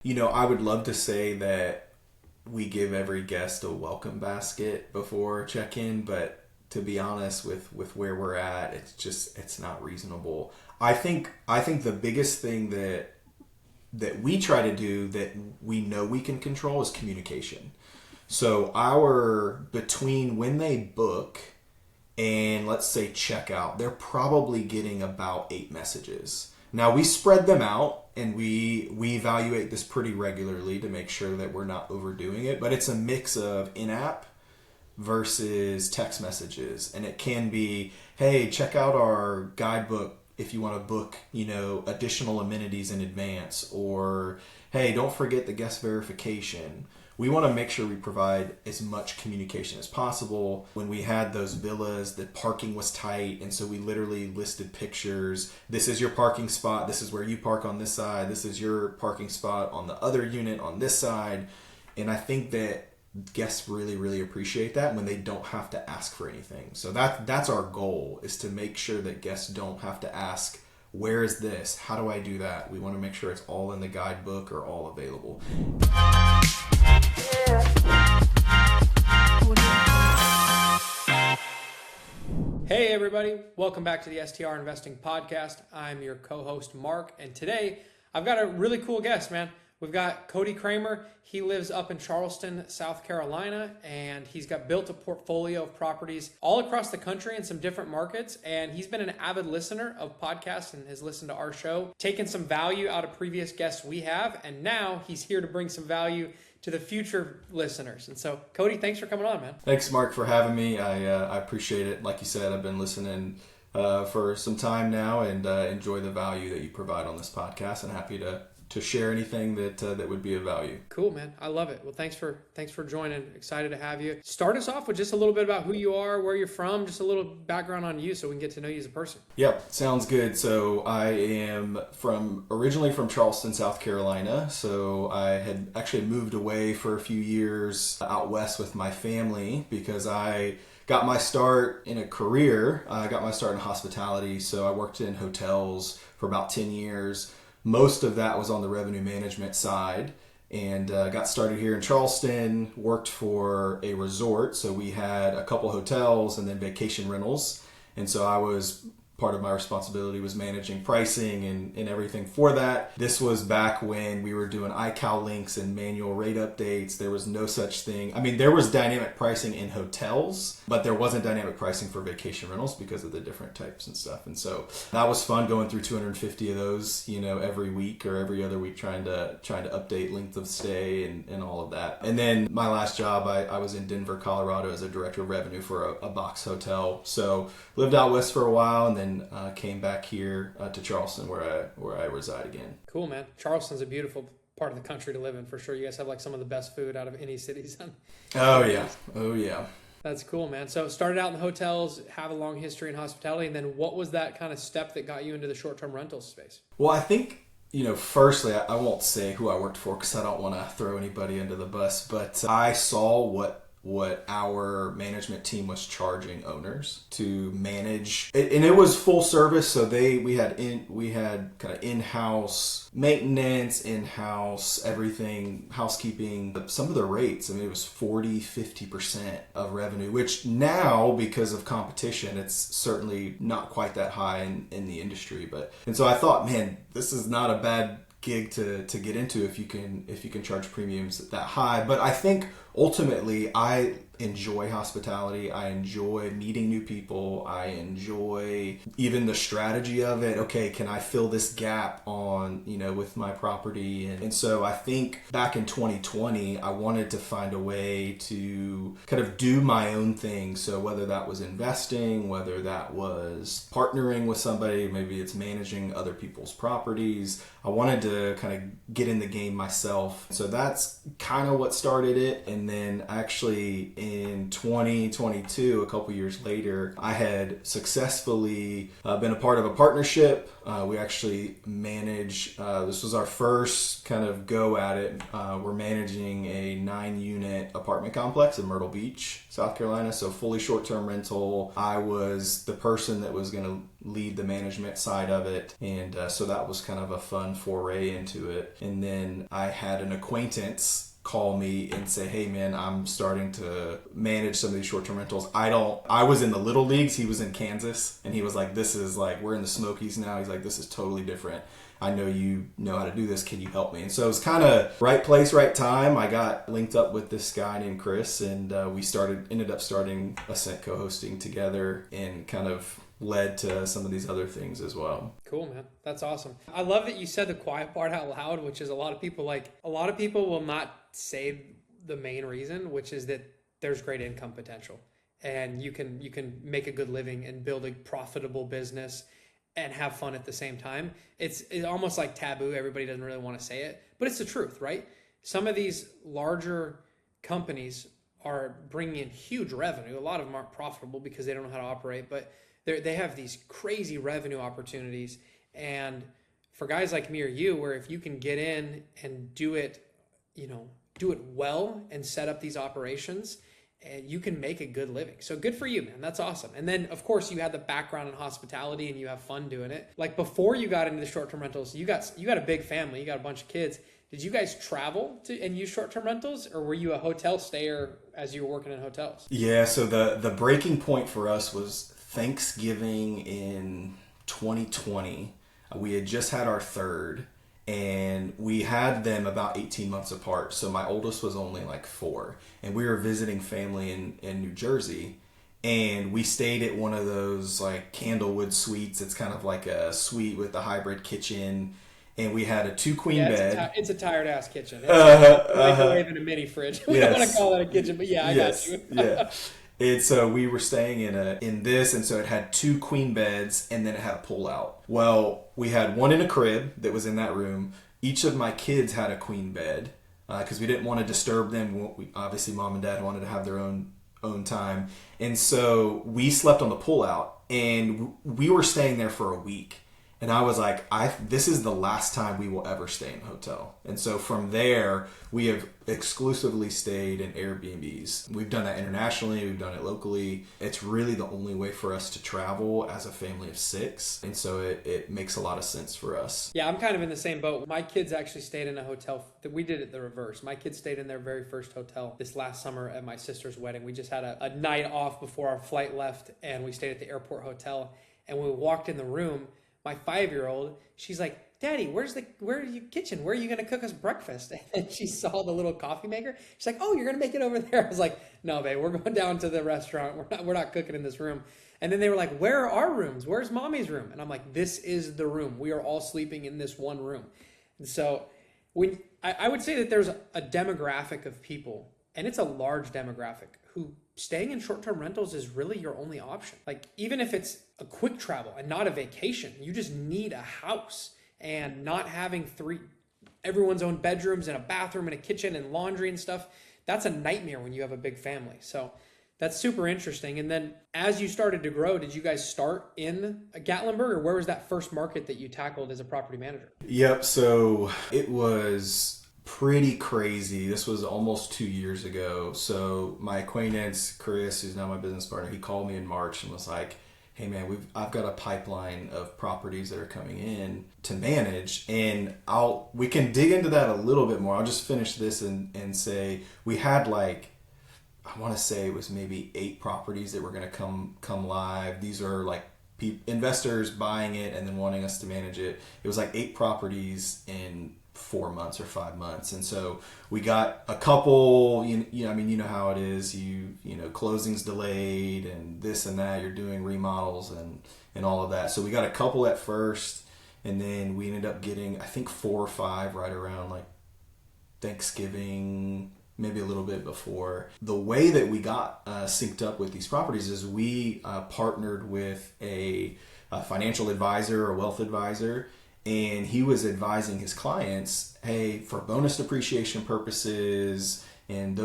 I would love to say that we give every guest a welcome basket before check-in, but to be honest with where we're at, it's not reasonable. I think the biggest thing that we try to do that we know we can control is communication. So our between when they book and let's say checkout, they're probably getting about 8 messages. Now we spread them out and we evaluate this pretty regularly to make sure that we're not overdoing it, but it's a mix of in-app versus text messages. And it can be, hey, check out our guidebook if you want to book, additional amenities in advance, or hey, don't forget the guest verification. We want to make sure we provide as much communication as possible. When we had those villas, the parking was tight, and so we literally listed pictures. This is your parking spot. This is where you park on this side. This is your parking spot on the other unit on this side. And I think that guests really, really appreciate that when they don't have to ask for anything. So that's our goal, is to make sure that guests don't have to ask, where is this? How do I do that? We want to make sure it's all in the guidebook or all available. Hey everybody, welcome back to the STR Investing Podcast. I'm your co-host Mark, and today I've got a really cool guest, man. We've got Cody Kramer. He lives up in Charleston, South Carolina, and he's built a portfolio of properties all across the country in some different markets. And he's been an avid listener of podcasts and has listened to our show, taken some value out of previous guests we have, and now he's here to bring some value to the future listeners. And so, Cody, thanks for coming on, man. Thanks, Mark, for having me. I appreciate it. Like you said, I've been listening for some time now, and enjoy the value that you provide on this podcast, and happy to share anything that would be of value. Cool, man. I love it. Well, thanks for joining. Excited to have you. Start us off with just a little bit about who you are, where you're from, just a little background on you so we can get to know you as a person. Yep, sounds good. So I am originally from Charleston, South Carolina. So I had actually moved away for a few years out west with my family because I got my start in a career. I got my start in hospitality. So I worked in hotels for about 10 years. Most of that was on the revenue management side, and got started here in Charleston, worked for a resort. So we had a couple hotels and then vacation rentals. And so part of my responsibility was managing pricing and everything for that. This was back when we were doing iCal links and manual rate updates. There was no such thing. I mean, there was dynamic pricing in hotels, but there wasn't dynamic pricing for vacation rentals because of the different types and stuff. And so that was fun, going through 250 of those, every week or every other week, trying to update length of stay and all of that. And then my last job, I was in Denver, Colorado as a director of revenue for a box hotel. So lived out west for a while, and then came back here to Charleston, where I reside again. Cool, man. Charleston's a beautiful part of the country to live in, for sure. You guys have like some of the best food out of any cities. Oh yeah. That's cool, man. So started out in the hotels, have a long history in hospitality, and then what was that kind of step that got you into the short-term rental space? Well, I think, firstly, I won't say who I worked for because I don't want to throw anybody under the bus, but I saw what our management team was charging owners to manage, and it was full service. So we had kind of in-house maintenance, in-house everything, housekeeping. Some of the rates, I mean, it was 40-50% of revenue, which now, because of competition, it's certainly not quite that high in the industry. And so I thought, man, this is not a bad gig to get into if you can charge premiums that high. But I think ultimately I enjoy hospitality. I enjoy meeting new people. I enjoy even the strategy of it. Okay, can I fill this gap on, with my property? And so I think back in 2020, I wanted to find a way to kind of do my own thing. So whether that was investing, whether that was partnering with somebody, maybe it's managing other people's properties, I wanted to kind of get in the game myself. So that's kind of what started it. And then actually in 2022, a couple years later, I had successfully been a part of a partnership. We actually manage, this was our first kind of go at it. We're managing a 9-unit apartment complex in Myrtle Beach, South Carolina. So fully short-term rental. I was the person that was going to lead the management side of it. And so that was kind of a fun foray into it. And then I had an acquaintance call me and say, hey man, I'm starting to manage some of these short-term rentals. I was in the little leagues. He was in Kansas, and he was like, this is like, we're in the Smokies now. He's like, this is totally different. I know you know how to do this. Can you help me? And so it was kind of right place, right time. I got linked up with this guy named Chris, and we ended up starting Ascent co-hosting together, and kind of led to some of these other things as well. Cool, man. That's awesome. I love that you said the quiet part out loud, which is a lot of people will not say the main reason, which is that there's great income potential, and you can make a good living and build a profitable business and have fun at the same time. It's almost like taboo. Everybody doesn't really want to say it, but it's the truth, right? Some of these larger companies are bringing in huge revenue. A lot of them aren't profitable because they don't know how to operate, but they have these crazy revenue opportunities. And for guys like me or you, where if you can get in and do it well and set up these operations, and you can make a good living. So good for you, man. That's awesome. And then of course you had the background in hospitality and you have fun doing it. Like before you got into the short-term rentals, you got a big family, you got a bunch of kids. Did you guys travel and use short-term rentals, or were you a hotel stayer as you were working in hotels? Yeah, so the breaking point for us was Thanksgiving in 2020. We had just had our third, and we had them about 18 months apart. So my oldest was only like 4, and we were visiting family in New Jersey, and we stayed at one of those like Candlewood suites. It's kind of like a suite with a hybrid kitchen, and we had a 2-queen bed. It's a tired ass kitchen. It's a microwave and a mini fridge. We don't want to call it a kitchen, but yeah, I got you. Yeah. And so we were staying in this, and so it had 2 queen beds, and then it had a pull out. Well, we had one in a crib that was in that room. Each of my kids had a queen bed because we didn't want to disturb them. Obviously, mom and dad wanted to have their own time, and so we slept on the pull out, and we were staying there for a week. And I was like, this is the last time we will ever stay in a hotel. And so from there, we have exclusively stayed in Airbnbs. We've done that internationally. We've done it locally. It's really the only way for us to travel as a family of 6. And so it makes a lot of sense for us. Yeah, I'm kind of in the same boat. My kids actually stayed in a hotel. We did it the reverse. My kids stayed in their very first hotel this last summer at my sister's wedding. We just had a night off before our flight left, and we stayed at the airport hotel. And when we walked in the room, my 5-year-old, she's like, Daddy, where's your kitchen? Where are you going to cook us breakfast? And she saw the little coffee maker. She's like, oh, you're going to make it over there. I was like, no, babe, we're going down to the restaurant. We're not cooking in this room. And then they were like, where are our rooms? Where's mommy's room? And I'm like, this is the room. We are all sleeping in this one room. And so I would say that there's a demographic of people, and it's a large demographic, who staying in short-term rentals is really your only option. Like, even if it's a quick travel and not a vacation, you just need a house, and not having everyone's own bedrooms and a bathroom and a kitchen and laundry and stuff. That's a nightmare when you have a big family. So that's super interesting. And then as you started to grow, did you guys start in Gatlinburg, or where was that first market that you tackled as a property manager? Yep. So it was pretty crazy. This was almost 2 years ago. So my acquaintance, Chris, who's now my business partner, he called me in March and was like, hey man, I've got a pipeline of properties that are coming in to manage, and we can dig into that a little bit more. I'll just finish this and say we had I want to say it was maybe 8 properties that were going to come live. These are like investors buying it and then wanting us to manage it. It was like 8 properties in 4 months or 5 months. And so we got a couple, I mean, you know how it is, closings delayed and this and that, you're doing remodels and all of that. So we got a couple at first, and then we ended up getting, I think 4 or 5 right around like Thanksgiving, maybe a little bit before. The way that we got synced up with these properties is we partnered with a financial advisor, a wealth advisor, and he was advising his clients, hey, for bonus depreciation purposes and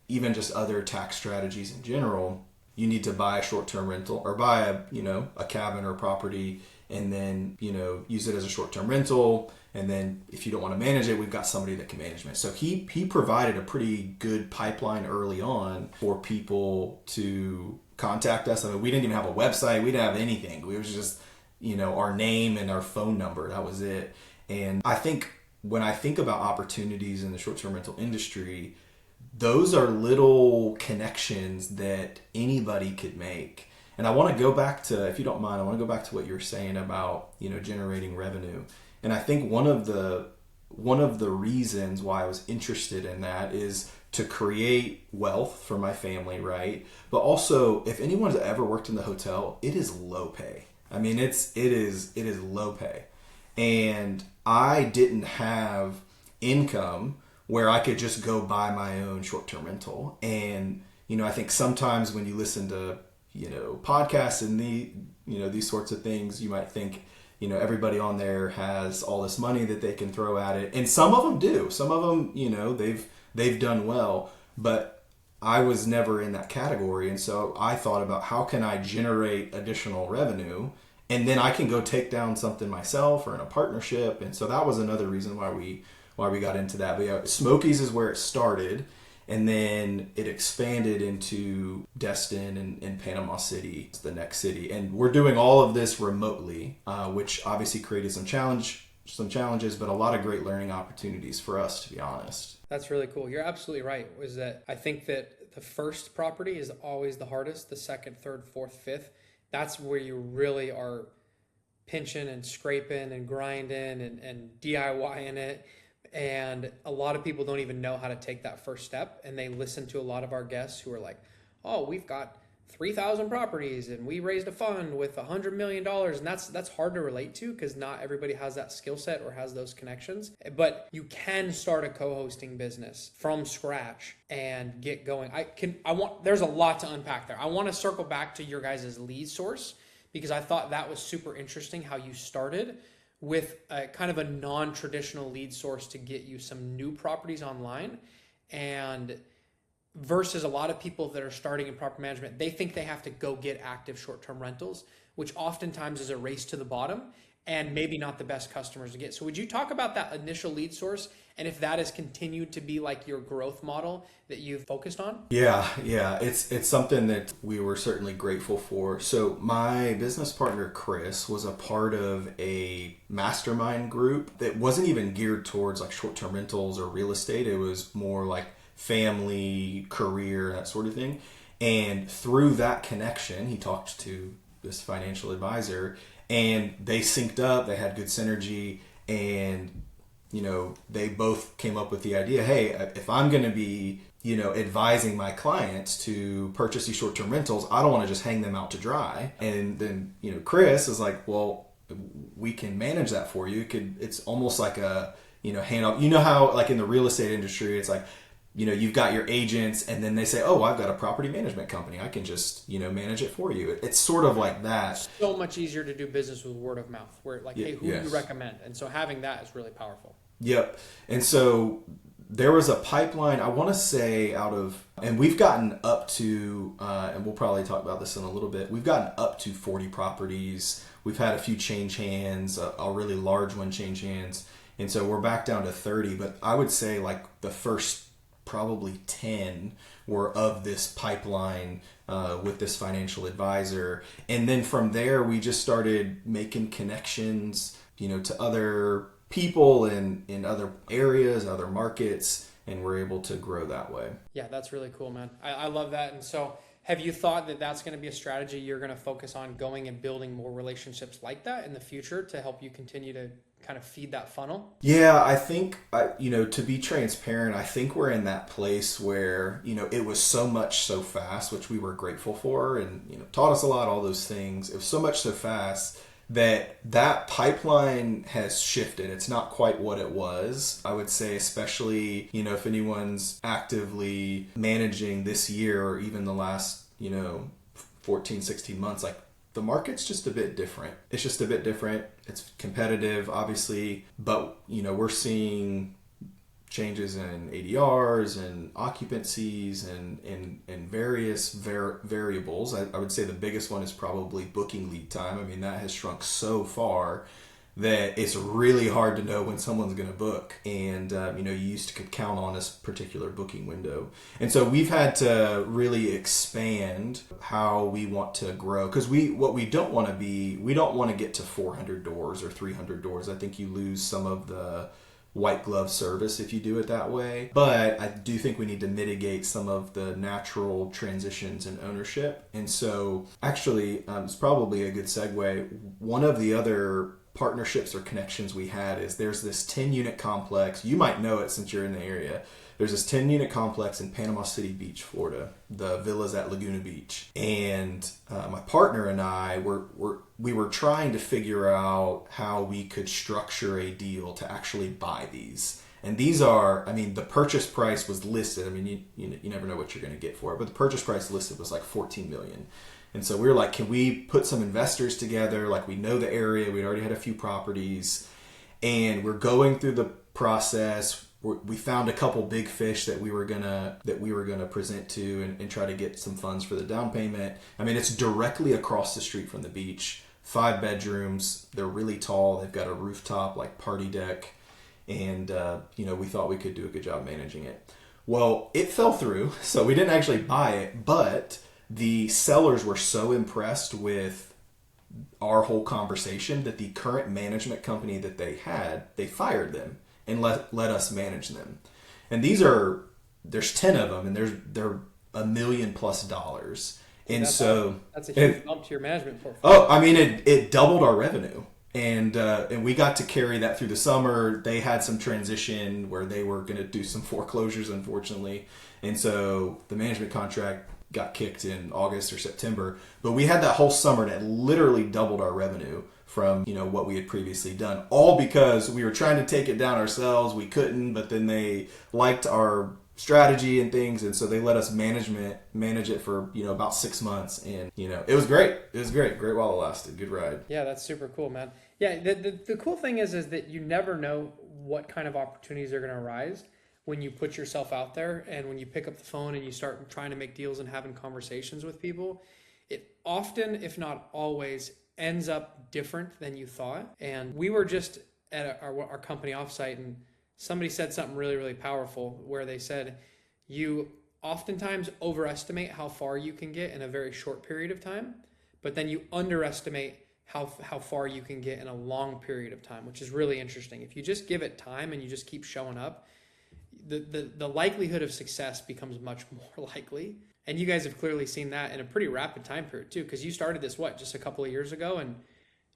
even just other tax strategies in general, you need to buy a short-term rental or buy a cabin or property and then, use it as a short-term rental. And then if you don't want to manage it, we've got somebody that can manage it. So he provided a pretty good pipeline early on for people to contact us. I mean, we didn't even have a website. We didn't have anything. We was just, our name and our phone number. That was it. And I think when I think about opportunities in the short-term rental industry, those are little connections that anybody could make. And I want to go back to, if you don't mind, I want to go back to what you were saying about, generating revenue. And I think one of the reasons why I was interested in that is to create wealth for my family, right? But also, if anyone's ever worked in the hotel, it is low pay. I mean, it is low pay. And I didn't have income where I could just go buy my own short-term rental. And, I think sometimes when you listen to, podcasts and these sorts of things, you might think, everybody on there has all this money that they can throw at it. And some of them do. Some of them, they've done well. But I was never in that category. And so I thought about how can I generate additional revenue, and then I can go take down something myself or in a partnership. And so that was another reason why we got into that. But yeah, Smokies is where it started. And then it expanded into Destin and Panama City, the next city. And we're doing all of this remotely, which obviously created some challenges, but a lot of great learning opportunities for us, to be honest. That's really cool. You're absolutely right. Was that I think that the first property is always the hardest. The second, third, fourth, fifth, that's where you really are pinching and scraping and grinding and DIYing it. And a lot of people don't even know how to take that first step. And they listen to a lot of our guests who are like, oh, we've got 3,000 properties and we raised a fund with $100 million. And that's hard to relate to because not everybody has that skill set or has those connections. But you can start a co-hosting business from scratch and get going. There's a lot to unpack there. I want to circle back to your guys' lead source because I thought that was super interesting how you started with a kind of a non-traditional lead source to get you some new properties online, and versus a lot of people that are starting in property management, they think they have to go get active short-term rentals, which oftentimes is a race to the bottom and maybe not the best customers to get. So would you talk about that initial lead source and if that has continued to be like your growth model that you've focused on? Yeah. It's something that we were certainly grateful for. So my business partner, Chris, was a part of a mastermind group that wasn't even geared towards like short-term rentals or real estate. It was more like family, career, that sort of thing. And through that connection, he talked to this financial advisor and they synced up, they had good synergy, and they both came up with the idea, hey, if I'm going to be, advising my clients to purchase these short-term rentals, I don't want to just hang them out to dry. And then, Chris is like, well, we can manage that for you. It's almost like a, hand off. You know how like in the real estate industry, it's like, you've got your agents and then they say, oh, I've got a property management company. I can just, manage it for you. It's sort of like that. So much easier to do business with word of mouth where like, hey, who do you recommend? And so having that is really powerful. Yep. And so there was a pipeline, I want to say and we've gotten up to, and we'll probably talk about this in a little bit, we've gotten up to 40 properties. We've had a few change hands, a really large one change hands. And so we're back down to 30, but I would say like the first probably 10 were of this pipeline with this financial advisor. And then from there, we just started making connections, to other people in other areas, other markets, and we're able to grow that way. Yeah, that's really cool, man. I love that. And so have you thought that that's going to be a strategy you're going to focus on going and building more relationships like that in the future to help you continue to kind of feed that funnel? Yeah, I think, to be transparent, I think we're in that place where, it was so much so fast, which we were grateful for and, taught us a lot, all those things. It was so much so fast that pipeline has shifted. It's not quite what it was. I would say, especially, if anyone's actively managing this year or even the last, 14, 16 months, like the market's just a bit different. It's just a bit different. It's competitive, obviously, but, we're seeing changes in ADRs and occupancies and various variables. I would say the biggest one is probably booking lead time. I mean, that has shrunk so far that it's really hard to know when someone's going to book. And, you used to count on a particular booking window. And so we've had to really expand how we want to grow. Because we don't want to get to 400 doors or 300 doors. I think you lose some of the white glove service if you do it that way. But I do think we need to mitigate some of the natural transitions in ownership. And so actually, it's probably a good segue. One of the other partnerships or connections we had is there's this 10-unit complex. You might know it since you're in the area. There's this 10-unit complex in Panama City Beach, Florida, the villas at Laguna Beach. And my partner and I we were trying to figure out how we could structure a deal to actually buy these. And these are, I mean, the purchase price was listed. I mean, you never know what you're going to get for it, but the purchase price listed was like $14 million. And so we were like, can we put some investors together? Like, we know the area. We'd already had a few properties. And we're going through the process. We found a couple big fish that we were gonna present to and try to get some funds for the down payment. I mean, it's directly across the street from the beach. 5 bedrooms. They're really tall. They've got a rooftop, like party deck. And, we thought we could do a good job managing it. Well, it fell through. So we didn't actually buy it, but the sellers were so impressed with our whole conversation that the current management company that they fired them and let us manage them. And there's 10 of them, and they're $1 million plus. And that's a huge bump to your management portfolio. Oh, I mean, it doubled our revenue. And we got to carry that through the summer. They had some transition where they were going to do some foreclosures, unfortunately. And so the management contract got kicked in August or September. But we had that whole summer that literally doubled our revenue from, what we had previously done. All because we were trying to take it down ourselves. We couldn't, but then they liked our strategy and things. And so they let us manage it for, about 6 months. And, it was great. It was great. Great while it lasted. Good ride. Yeah, that's super cool, man. Yeah, the cool thing is that you never know what kind of opportunities are going to arise when you put yourself out there and when you pick up the phone and you start trying to make deals and having conversations with people. It often, if not always, ends up different than you thought. And we were just at our company offsite, and somebody said something really, really powerful where they said, you oftentimes overestimate how far you can get in a very short period of time, but then you underestimate how far you can get in a long period of time, which is really interesting. If you just give it time and you just keep showing up, the likelihood of success becomes much more likely. And you guys have clearly seen that in a pretty rapid time period too, because you started this, just a couple of years ago, and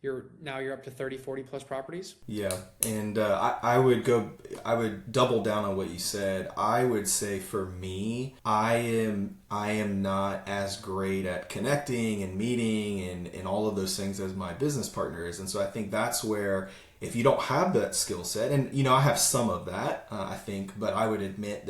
you're up to 30, 40 plus properties. Yeah. And I would double down on what you said. I would say for me, I am not as great at connecting and meeting and all of those things as my business partner is. And so I think that's where, if you don't have that skill set, and I have some of that, I think, but I would admit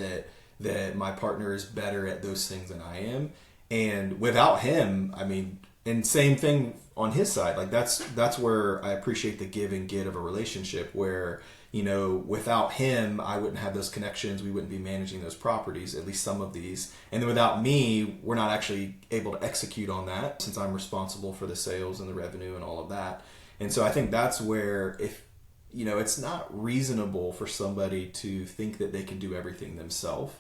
that my partner is better at those things than I am. And without him, I mean, and same thing on his side, like that's where I appreciate the give and get of a relationship where, without him, I wouldn't have those connections. We wouldn't be managing those properties, at least some of these. And then without me, we're not actually able to execute on that since I'm responsible for the sales and the revenue and all of that. And so I think that's where, if, it's not reasonable for somebody to think that they can do everything themselves.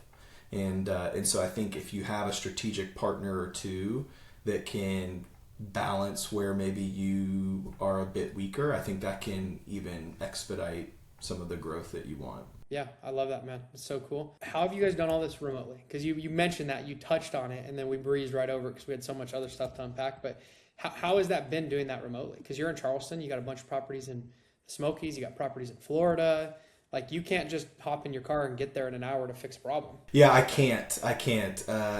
And so I think if you have a strategic partner or two that can balance where maybe you are a bit weaker, I think that can even expedite some of the growth that you want. Yeah, I love that, man. It's so cool. How have you guys done all this remotely? Because you mentioned that, you touched on it, and then we breezed right over it because we had so much other stuff to unpack. But how has that been doing that remotely? Because you're in Charleston, you got a bunch of properties in the Smokies, you got properties in Florida. Like, you can't just hop in your car and get there in an hour to fix a problem. Yeah, I can't.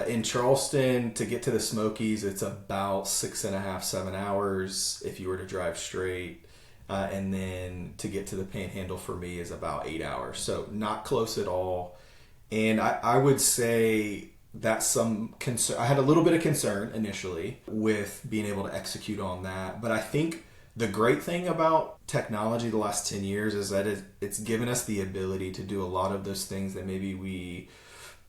In Charleston, to get to the Smokies, it's about 6.5, 7 hours if you were to drive straight. And then to get to the Panhandle for me is about 8 hours. So not close at all. And I would say that's some concern. I had a little bit of concern initially with being able to execute on that. But I think The great thing about technology the last 10 years is that it's given us the ability to do a lot of those things that maybe we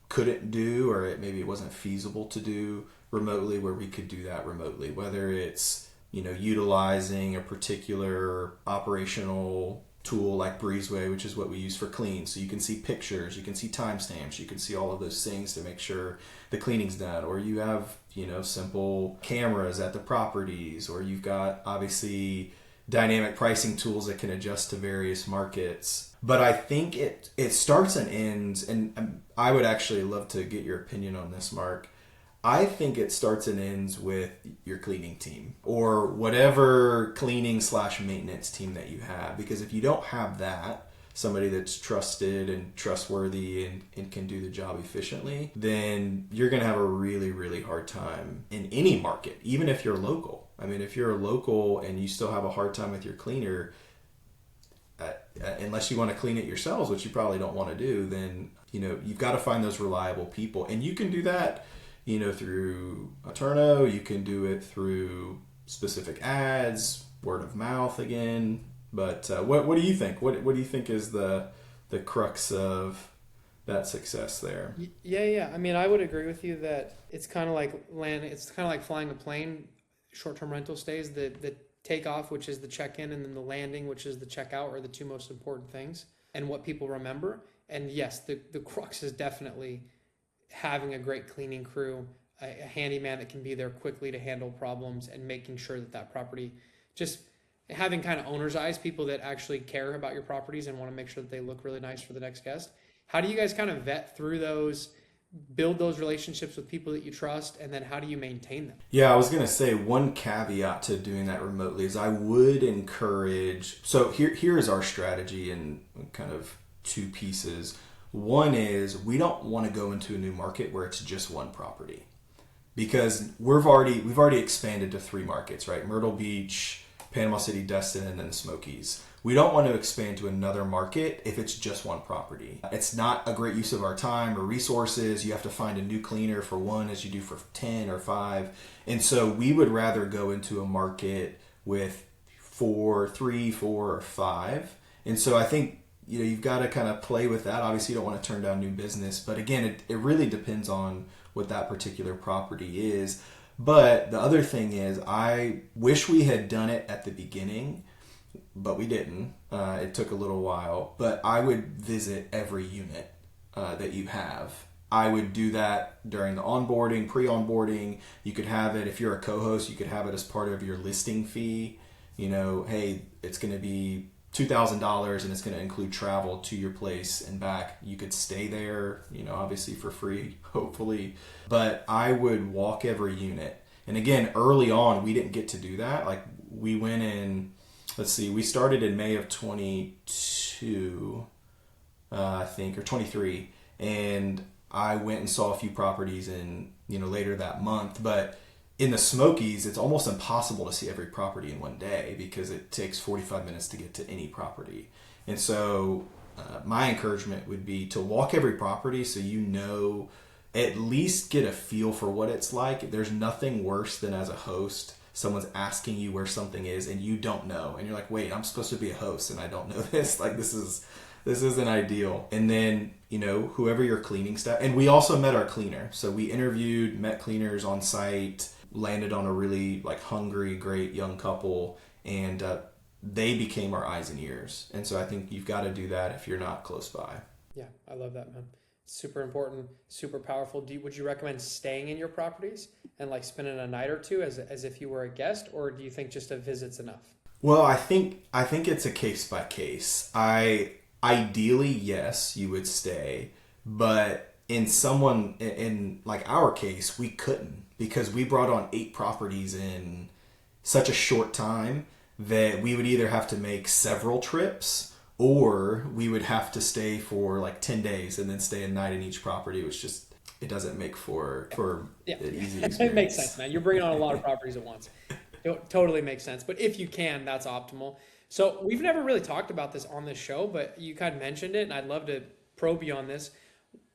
couldn't do, or maybe it wasn't feasible to do remotely, where we could do that remotely, whether it's, utilizing a particular operational tool like Breezeway, which is what we use for clean. So you can see pictures, you can see timestamps, you can see all of those things to make sure the cleaning's done. Or you have, simple cameras at the properties, or you've got obviously dynamic pricing tools that can adjust to various markets. But I think it starts and ends, and I would actually love to get your opinion on this, Mark. I think it starts and ends with your cleaning team, or whatever cleaning/maintenance team that you have. Because if you don't have that, somebody that's trusted and trustworthy and can do the job efficiently, then you're going to have a really, really hard time in any market, even if you're local. I mean, if you're a local and you still have a hard time with your cleaner, unless you want to clean it yourselves, which you probably don't want to do, then, you've got to find those reliable people. And you can do that through Turno. You can do it through specific ads, word of mouth again. But what do you think? What do you think is the crux of that success there? Yeah. I mean, I would agree with you that it's kind of like it's kind of like flying a plane. Short-term rental stays, the takeoff, which is the check-in, and then the landing, which is the checkout, are the two most important things, and what people remember. And yes, the crux is definitely having a great cleaning crew, a handyman that can be there quickly to handle problems, and making sure that property, just having kind of owner's eyes, people that actually care about your properties and want to make sure that they look really nice for the next guest. How do you guys kind of vet through those, build those relationships with people that you trust, and then how do you maintain them? Yeah, I was going to say one caveat to doing that remotely is I would encourage, so here is our strategy in kind of two pieces. One is we don't want to go into a new market where it's just one property, because we've already expanded to 3 markets, right? Myrtle Beach, Panama City, Destin, and then the Smokies. We don't want to expand to another market if it's just one property. It's not a great use of our time or resources. You have to find a new cleaner for one as you do for 10 or 5. And so we would rather go into a market with 3, 4, or 5. And so I think you've got to kind of play with that. Obviously, you don't want to turn down new business, but again, it really depends on what that particular property is. But the other thing is, I wish we had done it at the beginning, but we didn't. It took a little while. But I would visit every unit that you have. I would do that during the onboarding, pre-onboarding. You could have it, if you're a co-host, you could have it as part of your listing fee. Hey, it's going to be $2,000 and it's going to include travel to your place and back. You could stay there, obviously for free, hopefully. But I would walk every unit. And again, early on, we didn't get to do that. Like, we went in, we started in May of 22, I think, or 23. And I went and saw a few properties in, later that month. But in the Smokies, it's almost impossible to see every property in one day because it takes 45 minutes to get to any property. And so my encouragement would be to walk every property so at least get a feel for what it's like. There's nothing worse than, as a host, someone's asking you where something is and you don't know. And you're like, wait, I'm supposed to be a host and I don't know this. Like, this isn't ideal. And then, whoever your cleaning staff, and we also met our cleaner. So we met cleaners on site, landed on a really hungry, great young couple, and they became our eyes and ears. And so I think you've got to do that if you're not close by. Yeah, I love that, man. Super important, super powerful. Would you recommend staying in your properties and spending a night or two as if you were a guest, or do you think just a visit's enough? Well, I think it's a case by case. Ideally, yes, you would stay, but in our case, we couldn't, because we brought on 8 properties in such a short time that we would either have to make several trips or we would have to stay for 10 days and then stay a night in each property, which just, it doesn't make for an easy experience. It makes sense, man. You're bringing on a lot of properties at once. It totally makes sense. But if you can, that's optimal. So we've never really talked about this on this show, but you kind of mentioned it, and I'd love to probe you on this.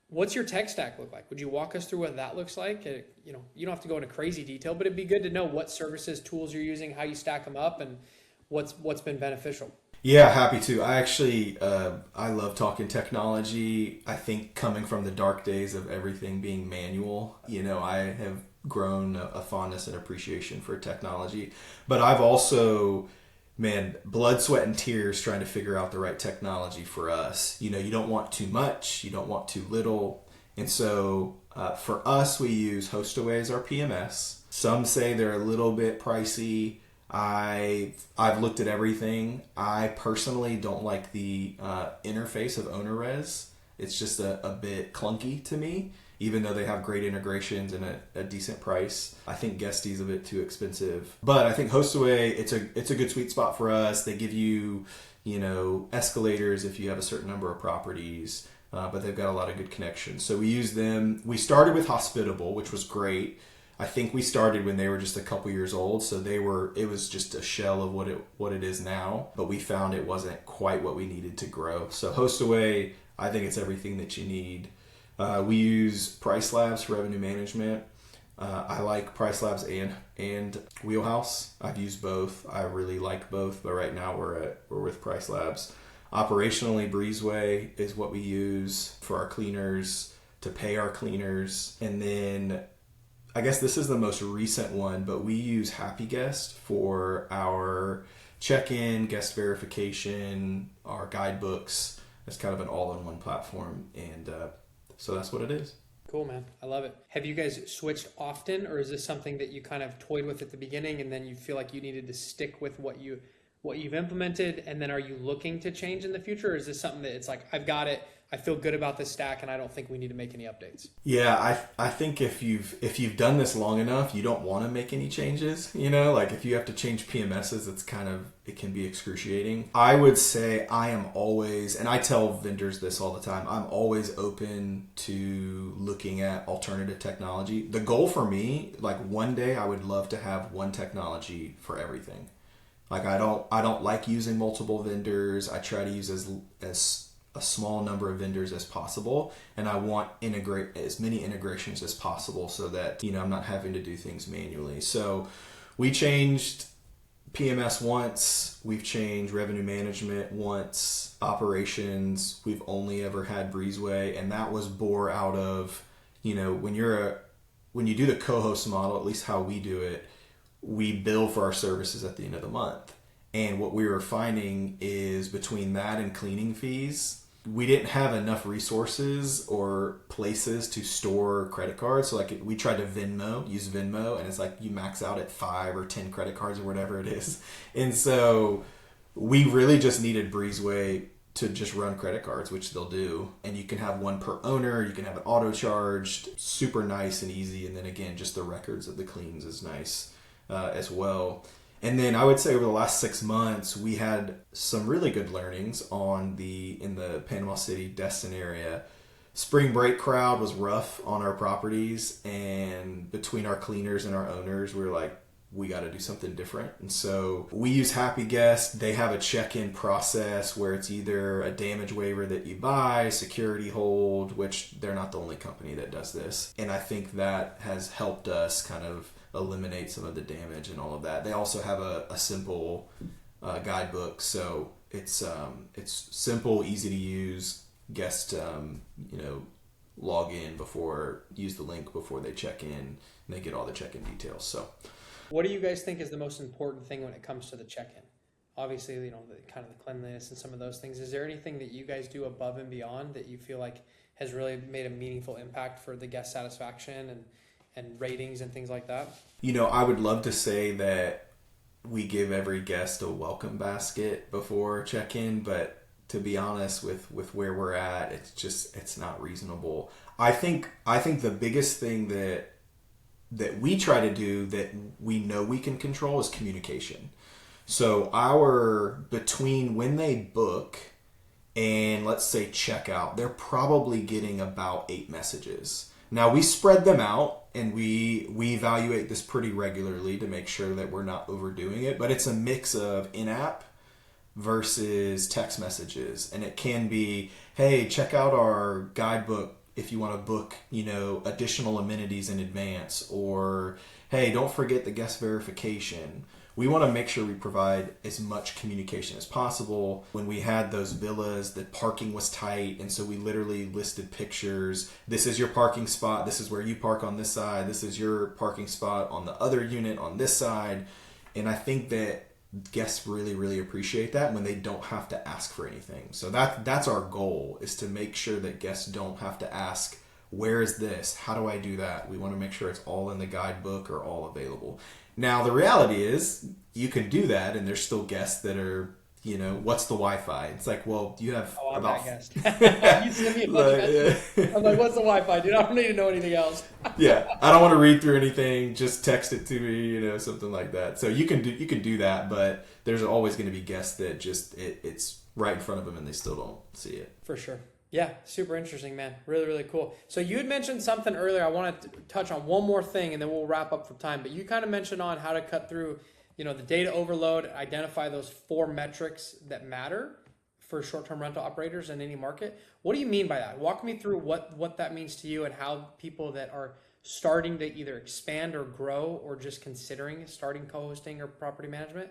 What's your tech stack look like? Would you walk us through what that looks like? You don't have to go into crazy detail, but it'd be good to know what services, tools you're using, how you stack them up, and what's been beneficial? Yeah, happy to. I actually, I love talking technology. I think coming from the dark days of everything being manual, I have grown a fondness and appreciation for technology. But I've also, man, blood, sweat, and tears trying to figure out the right technology for us. You don't want too much, you don't want too little. And so for us, we use Hostaway as our PMS. Some say they're a little bit pricey. I've looked at everything. I personally don't like the interface of OwnerRes. It's just a bit clunky to me, even though they have great integrations and a decent price. I think Guesty's a bit too expensive. But I think Hostaway, it's a good sweet spot for us. They give you, escalators if you have a certain number of properties, but they've got a lot of good connections. So we use them. We started with Hospitable, which was great. I think we started when they were just a couple years old, so it was just a shell of what it is now, but we found it wasn't quite what we needed to grow. So Hostaway, I think it's everything that you need. We use PriceLabs for revenue management. I like PriceLabs and Wheelhouse. I've used both. I really like both, but right now we're with PriceLabs. Operationally, Breezeway is what we use for our cleaners, to pay our cleaners, and then I guess this is the most recent one, but we use Happy Guest for our check-in, guest verification, our guidebooks. It's kind of an all-in-one platform, and so that's what it is. Cool, man. I love it. Have you guys switched often, or is this something that you kind of toyed with at the beginning and then you feel like you needed to stick with what you've implemented, and then are you looking to change in the future, or is this something that it's like, I've got it, I feel good about this stack, and I don't think we need to make any updates? Yeah, I think if you've done this long enough, you don't want to make any changes. Like if you have to change PMSs, it can be excruciating. I would say I am always, and I tell vendors this all the time, I'm always open to looking at alternative technology. The goal for me, like one day I would love to have one technology for everything. Like I don't like using multiple vendors. I try to use as a small number of vendors as possible, and I want integrate as many integrations as possible so that I'm not having to do things manually. So we changed PMS once, we've changed revenue management once, operations we've only ever had Breezeway, and that was bore out of when you do the co-host model, at least how we do it, we bill for our services at the end of the month. And what we were finding is between that and cleaning fees, we didn't have enough resources or places to store credit cards. So like we tried to use Venmo, and it's like you max out at 5 or 10 credit cards or whatever it is. And so we really just needed Breezeway to just run credit cards, which they'll do. And you can have one per owner, you can have it auto charged, super nice and easy. And then again, just the records of the cleans is nice as well. And then I would say over the last 6 months, we had some really good learnings in the Panama City, Destin area. Spring break crowd was rough on our properties, and between our cleaners and our owners, we were like, we got to do something different. And so we use Happy Guest. They have a check-in process where it's either a damage waiver that you buy, security hold, which they're not the only company that does this. And I think that has helped us kind of eliminate some of the damage and all of that. They also have a simple guidebook, so it's simple, easy to use. Guest log in use the link before they check in, and they get all the check-in details. So what do you guys think is the most important thing when it comes to the check-in? Obviously, the kind of the cleanliness and some of those things. Is there anything that you guys do above and beyond that you feel like has really made a meaningful impact for the guest satisfaction and ratings and things like that? I would love to say that we give every guest a welcome basket before check-in, but to be honest, with where we're at, it's not reasonable. I think the biggest thing that we try to do that we know we can control is communication. So between when they book and let's say checkout, they're probably getting about 8 messages. Now we spread them out, and we evaluate this pretty regularly to make sure that we're not overdoing it, but it's a mix of in-app versus text messages. And it can be, hey, check out our guidebook if you want to book, additional amenities in advance, or hey, don't forget the guest verification, we want to make sure we provide as much communication as possible. When we had those villas, the parking was tight, and so we literally listed pictures. This is your parking spot. This is where you park on this side. This is your parking spot on the other unit on this side. And I think that guests really, really appreciate that when they don't have to ask for anything. So that's our goal, is to make sure that guests don't have to ask, where is this? How do I do that? We want to make sure it's all in the guidebook or all available. Now, the reality is you can do that, and there's still guests that are, what's the Wi-Fi? It's like, well, you have I'm about... that guest. You send me a bunch of messages. I'm like, what's the Wi-Fi, dude? I don't need to know anything else. Yeah, I don't want to read through anything. Just text it to me, something like that. So you can do that, but there's always going to be guests that just it's right in front of them and they still don't see it. For sure. Yeah, super interesting, man. Really, really cool. So you had mentioned something earlier. I want to touch on one more thing, and then we'll wrap up for time. But you kind of mentioned on how to cut through, the data overload, identify those 4 metrics that matter for short-term rental operators in any market. What do you mean by that? Walk me through what that means to you and how people that are starting to either expand or grow or just considering starting co-hosting or property management.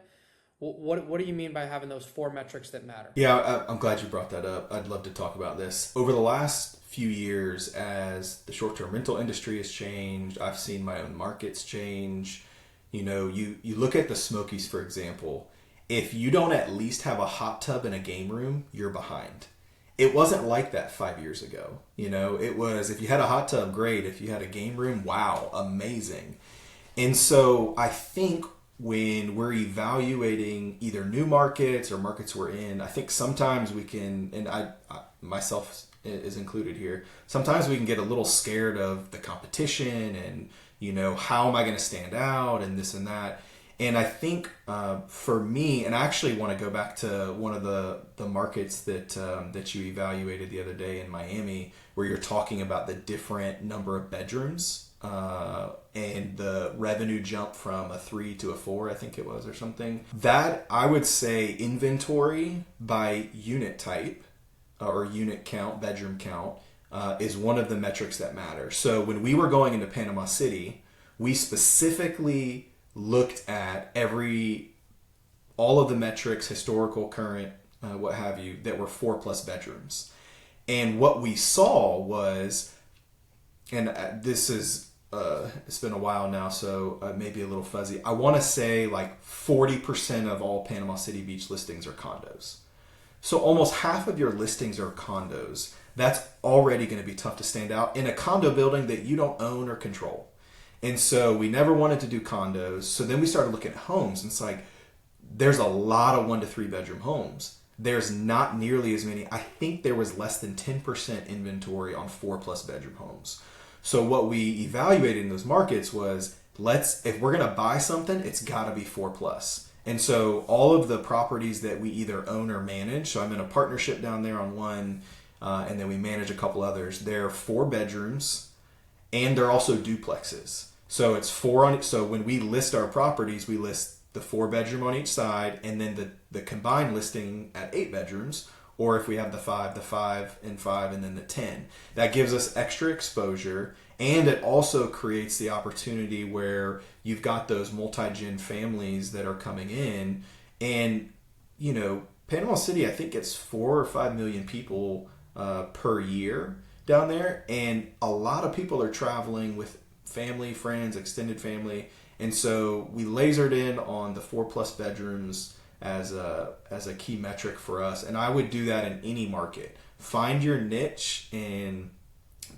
What do you mean by having those 4 metrics that matter? Yeah, I'm glad you brought that up. I'd love to talk about this. Over the last few years, as the short-term rental industry has changed, I've seen my own markets change. You look at the Smokies, for example. If you don't at least have a hot tub and a game room, you're behind. It wasn't like that 5 years ago. It was, if you had a hot tub, great. If you had a game room, wow, amazing. And so I think when we're evaluating either new markets or markets we're in, I think sometimes we can, and I myself is included here, sometimes we can get a little scared of the competition and, how am I going to stand out and this and that. And I think for me, and I actually want to go back to one of the markets that you evaluated the other day in Miami, where you're talking about the different number of bedrooms and the revenue jump from a 3 to a 4, I think it was, or something. That, I would say, inventory by unit type or unit count, bedroom count, is one of the metrics that matter. So when we were going into Panama City, we specifically looked at all of the metrics, historical, current, what have you, that were 4+ bedrooms. And what we saw was, and this is, it's been a while now, so maybe a little fuzzy. I want to say like 40% of all Panama City Beach listings are condos. So almost half of your listings are condos. That's already going to be tough to stand out in a condo building that you don't own or control. And so we never wanted to do condos. So then we started looking at homes, and it's like, there's a lot of 1 to 3 bedroom homes. There's not nearly as many. I think there was less than 10% inventory on 4+ bedroom homes. So what we evaluated in those markets was, if we're going to buy something, it's got to be 4+. And so all of the properties that we either own or manage, so I'm in a partnership down there on one, and then we manage a couple others. They're 4 bedrooms, and they're also duplexes. So it's 4 on. So when we list our properties, we list the 4 bedroom on each side, and then the combined listing at 8 bedrooms. Or if we have the 5 and 5, and then the 10. That gives us extra exposure, and it also creates the opportunity where you've got those multi-gen families that are coming in. And, Panama City, I think gets 4 or 5 million people per year down there. And a lot of people are traveling with family, friends, extended family. And so we lasered in on the 4+ bedrooms as a key metric for us. And I would do that in any market. Find your niche in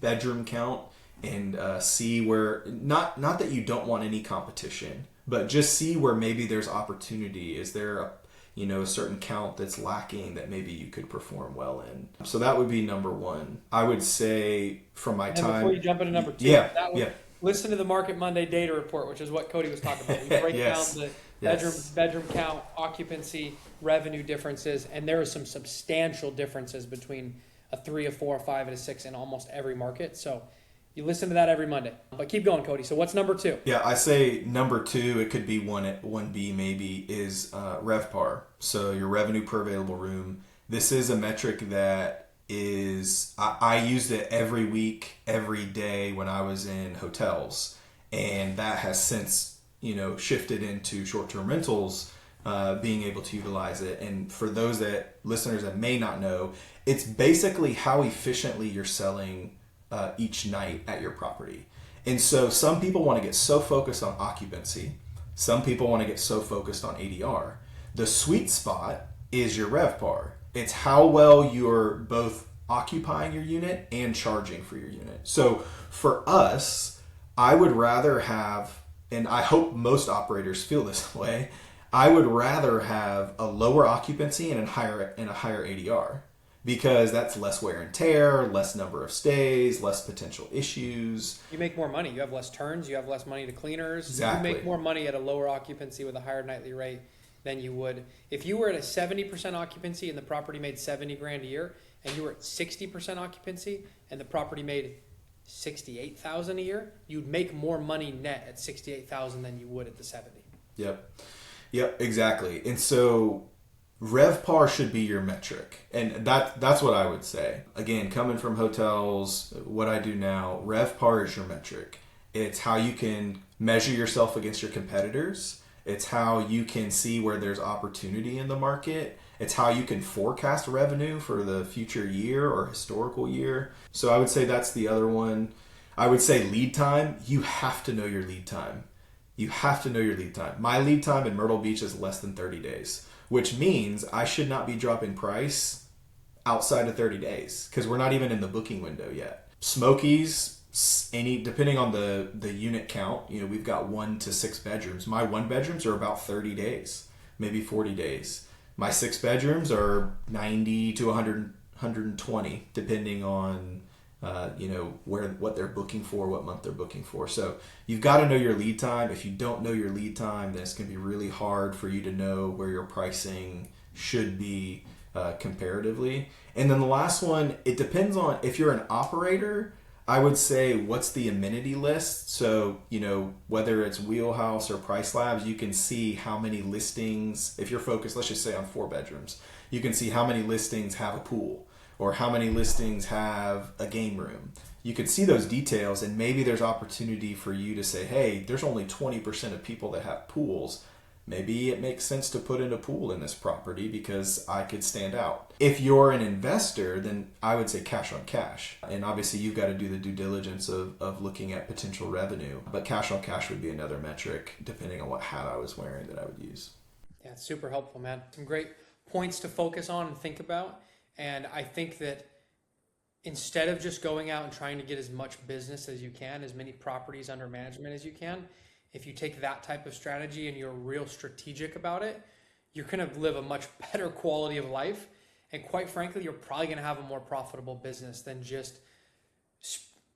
bedroom count and see where, not that you don't want any competition, but just see where maybe there's opportunity. Is there a certain count that's lacking that maybe you could perform well in? So that would be number 1. I would say from my time. Before you jump into number 2, yeah. Listen to the Market Monday data report, which is what Cody was talking about. We break Yes. down the bedroom count, occupancy, revenue differences, and there are some substantial differences between a 3, a 4, a 5, and a 6 in almost every market. So you listen to that every Monday. But keep going, Cody. So what's number 2? Yeah, I say number 2, it could be 1B maybe, is RevPAR. So your revenue per available room. This is a metric that I used it every week, every day when I was in hotels. And that has since shifted into short-term rentals, being able to utilize it. And for those listeners that may not know, it's basically how efficiently you're selling each night at your property. And so some people want to get so focused on occupancy. Some people want to get so focused on ADR. The sweet spot is your RevPAR. It's how well you're both occupying your unit and charging for your unit. So for us, I would rather have, and I hope most operators feel this way, I would rather have a lower occupancy and a higher ADR, because that's less wear and tear, less number of stays, less potential issues. You make more money. You have less turns. You have less money to cleaners. Exactly. You make more money at a lower occupancy with a higher nightly rate than you would if you were at a 70% occupancy and the property made $70,000 a year, and you were at 60% occupancy and the property made $68,000 a year. You'd make more money net at $68,000 than you would at the 70. Yep, exactly. And so RevPAR should be your metric. And that's what I would say. Again, coming from hotels, what I do now, RevPAR is your metric. It's how you can measure yourself against your competitors. It's how you can see where there's opportunity in the market. It's how you can forecast revenue for the future year or historical year. So I would say that's the other one. I would say lead time. You have to know your lead time. My lead time in Myrtle Beach is less than 30 days, which means I should not be dropping price outside of 30 days because we're not even in the booking window yet. Smokies, depending on the unit count, we've got 1 to 6 bedrooms. My 1 bedrooms are about 30 days, maybe 40 days. My 6 bedrooms are 90 to 120, depending on what they're booking for, what month they're booking for. So you've got to know your lead time. If you don't know your lead time, then it's going to be really hard for you to know where your pricing should be comparatively. And then the last one, it depends on if you're an operator. I would say, what's the amenity list? So, whether it's Wheelhouse or PriceLabs, you can see how many listings, if you're focused, let's just say on 4 bedrooms, you can see how many listings have a pool or how many listings have a game room. You could see those details, and maybe there's opportunity for you to say, hey, there's only 20% of people that have pools. Maybe it makes sense to put in a pool in this property because I could stand out. If you're an investor, then I would say cash on cash. And obviously you've got to do the due diligence of looking at potential revenue. But cash on cash would be another metric depending on what hat I was wearing that I would use. Yeah, it's super helpful, man. Some great points to focus on and think about. And I think that instead of just going out and trying to get as much business as you can, as many properties under management as you can, if you take that type of strategy and you're real strategic about it, you're going to live a much better quality of life. And quite frankly, you're probably going to have a more profitable business than just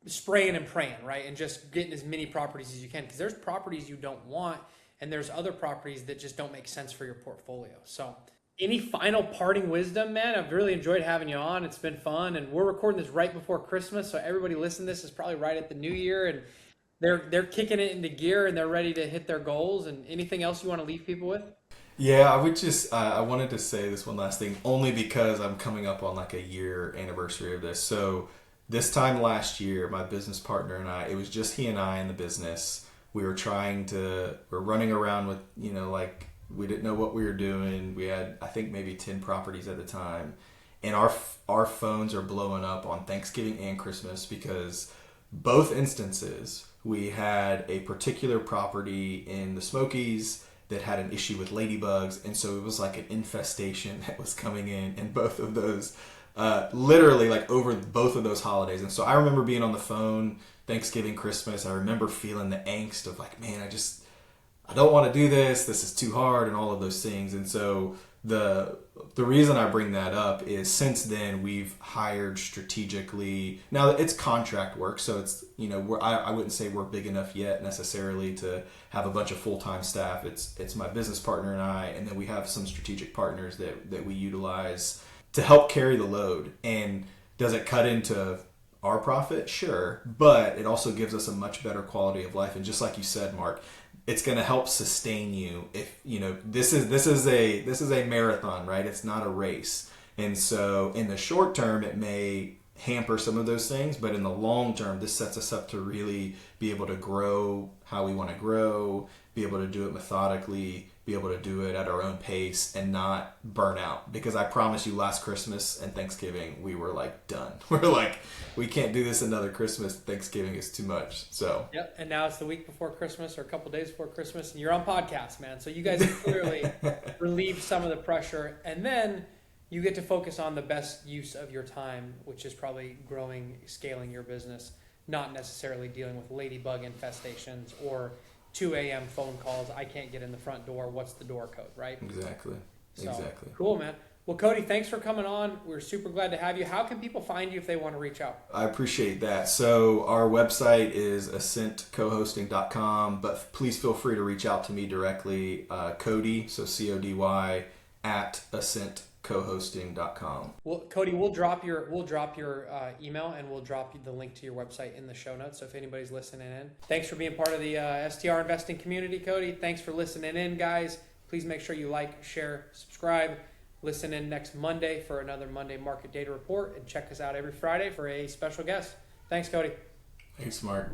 spraying and praying, right? And just getting as many properties as you can. Because there's properties you don't want, and there's other properties that just don't make sense for your portfolio. So any final parting wisdom, man? I've really enjoyed having you on. It's been fun. And we're recording this right before Christmas. So everybody listening to this is probably right at the new year. And they're kicking it into gear and they're ready to hit their goals. And anything else you want to leave people with? Yeah, I would just, I wanted to say this one last thing, only because I'm coming up on like a year anniversary of this. So this time last year, my business partner and I, it was just he and I in the business. We're running around with, we didn't know what we were doing. We had, I think, maybe 10 properties at the time. And our phones are blowing up on Thanksgiving and Christmas because both instances, we had a particular property in the Smokies that had an issue with ladybugs, and so it was like an infestation that was coming in both of those, literally like over both of those holidays. And so I remember being on the phone Thanksgiving, Christmas. I remember feeling the angst of like, man, I don't want to do this. This is too hard, and all of those things. And so the reason I bring that up is since then we've hired strategically. Now it's contract work, so it's I wouldn't say we're big enough yet necessarily to have a bunch of full-time staff. It's my business partner and I, and then we have some strategic partners that we utilize to help carry the load. And does it cut into our profit? Sure, but it also gives us a much better quality of life. And just like you said, Mark, it's going to help sustain you. If this is a marathon, right? It's not a race. And so in the short term, it may hamper some of those things, but in the long term, this sets us up to really be able to grow how we want to grow, be able to do it methodically, be able to do it at our own pace and not burn out. Because I promise you, last Christmas and Thanksgiving, we were like done. We're like, we can't do this another Christmas. Thanksgiving is too much. So yep. And now it's the week before Christmas or a couple days before Christmas, and you're on podcast, man. So you guys have clearly relieved some of the pressure, and then you get to focus on the best use of your time, which is probably growing, scaling your business, not necessarily dealing with ladybug infestations or 2 a.m. phone calls. I can't get in the front door. What's the door code, right? Exactly. So, exactly. Cool, man. Well, Cody, thanks for coming on. We're super glad to have you. How can people find you if they want to reach out? I appreciate that. So our website is ascentcohosting.com, but please feel free to reach out to me directly, Cody, so CODY, at ascentcohosting.com. Well, Cody, we'll drop your email, and we'll drop the link to your website in the show notes. So if anybody's listening in, thanks for being part of the STR investing community, Cody. Thanks for listening in, guys. Please make sure you like, share, subscribe. Listen in next Monday for another Monday Market Data Report, and check us out every Friday for a special guest. Thanks, Cody. Thanks, Mark.